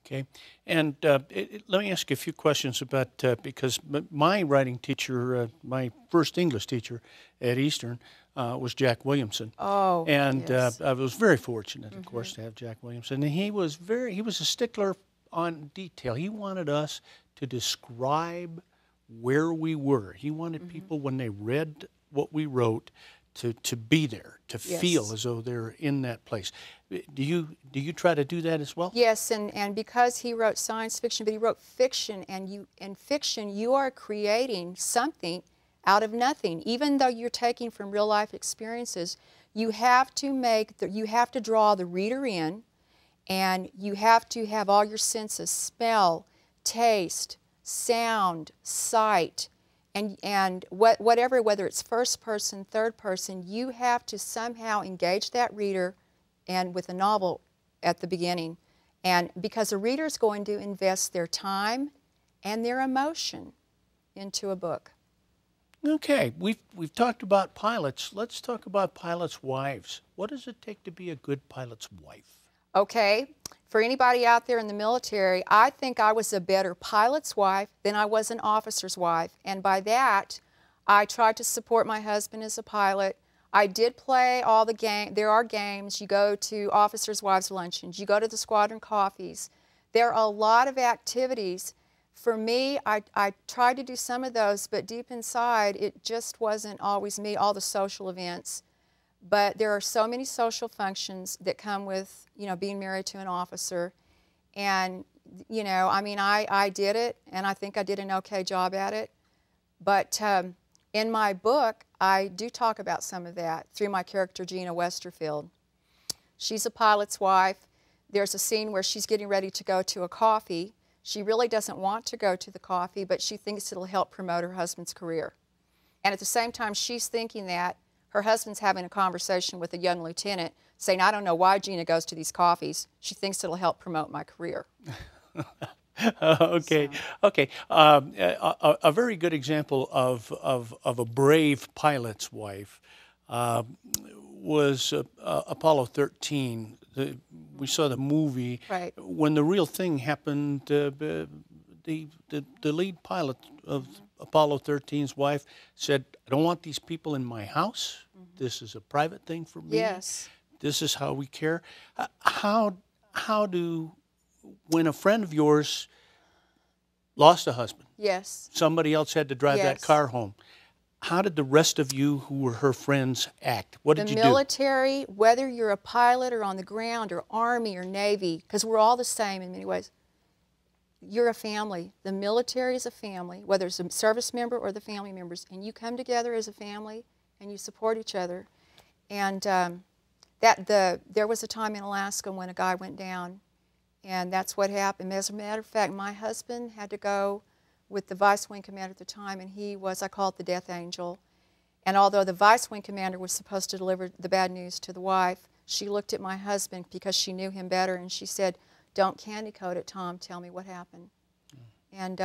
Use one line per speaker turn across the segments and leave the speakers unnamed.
Okay, and let me ask you a few questions about because my writing teacher, my first English teacher at Eastern, was Jack Williamson.
Oh,
And
yes.
I was very fortunate, of course, to have Jack Williamson. And he was a stickler on detail. He wanted us to describe where we were. He wanted people, when they read what we wrote, to be there, to feel as though they're in that place. Do you try to do that as well?
Yes, and because he wrote science fiction, but he wrote fiction, and in fiction you are creating something out of nothing. Even though you're taking from real life experiences, you have to draw the reader in, and you have to have all your senses: smell, taste, sound, sight, and whatever, whether it's first person, third person, you have to somehow engage that reader, and with a novel at the beginning, and because a reader is going to invest their time and their emotion into a book.
Okay, we've talked about pilots. Let's talk about pilots' wives. What does it take to be a good pilot's wife?
Okay, for anybody out there in the military, I think I was a better pilot's wife than I was an officer's wife. And by that, I tried to support my husband as a pilot. I did play all the games. There are games. You go to officers' wives' luncheons. You go to the squadron coffees. There are a lot of activities. For me, I tried to do some of those, but deep inside, it just wasn't always me, all the social events. But there are so many social functions that come with, being married to an officer. And, I mean, I did it, and I think I did an okay job at it. But in my book, I do talk about some of that through my character, Gina Westerfield. She's a pilot's wife. There's a scene where she's getting ready to go to a coffee. She really doesn't want to go to the coffee, but she thinks it'll help promote her husband's career. And at the same time she's thinking that, her husband's having a conversation with a young lieutenant saying, I don't know why Gina goes to these coffees. She thinks it'll help promote my career.
Okay,
So.
okay. A very good example of a brave pilot's wife was Apollo 13. We saw the movie.
Right.
When the real thing happened, the lead pilot of Apollo 13's wife said, I don't want these people in my house. This is a private thing for me.
Yes.
This is how we care. When a friend of yours lost a husband,
Yes.
somebody else had to drive that car home, how did the rest of you who were her friends act? What did you do?
The military, whether you're a pilot or on the ground or Army or Navy, because we're all the same in many ways, you're a family. The military is a family, whether it's a service member or the family members, and you come together as a family and you support each other. And there was a time in Alaska when a guy went down, and that's what happened. As a matter of fact, my husband had to go with the vice wing commander at the time, and he was, I call it the death angel. And although the vice wing commander was supposed to deliver the bad news to the wife, she looked at my husband because she knew him better, and she said, don't candy coat it, Tom, tell me what happened. And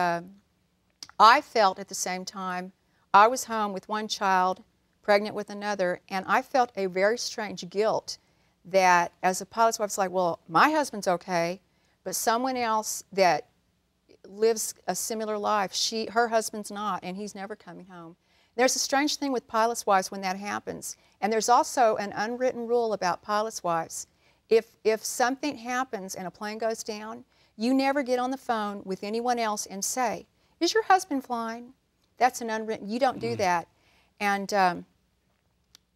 I felt at the same time, I was home with one child, pregnant with another, and I felt a very strange guilt that as a pilot's wife, it's like, well, my husband's okay, but someone else that lives a similar life, her husband's not, and he's never coming home. There's a strange thing with pilots' wives when that happens. And there's also an unwritten rule about pilots' wives. If something happens and a plane goes down, you never get on the phone with anyone else and say, is your husband flying? That's an unwritten, you don't do that. And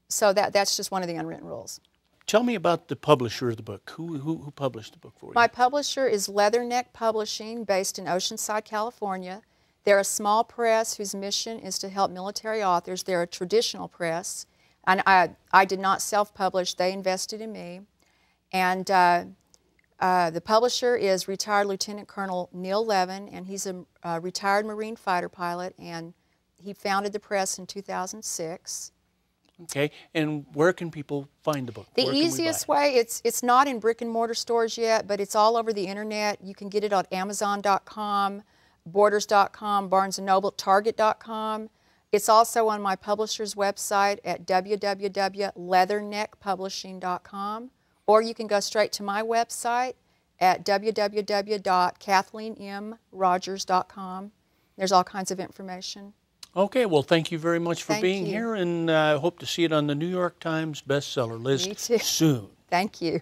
so that's just one of the unwritten rules.
Tell me about the publisher of the book. Who published the book for you?
My publisher is Leatherneck Publishing, based in Oceanside, California. They're a small press whose mission is to help military authors. They're a traditional press. And I did not self-publish. They invested in me. And the publisher is retired Lieutenant Colonel Neil Levin, and he's a retired Marine fighter pilot, and he founded the press in 2006.
Okay, and where can people find the book?
The easiest way, it's not in brick and mortar stores yet, but it's all over the internet. You can get it on Amazon.com, Borders.com, Barnes & Noble, Target.com. It's also on my publisher's website at www.leatherneckpublishing.com, or you can go straight to my website at www.KathleenMRodgers.com. There's all kinds of information.
Okay, well, thank you very much for
Thank
being
you.
here, and I hope to see it on the New York Times bestseller list
Me too.
soon.
Thank you.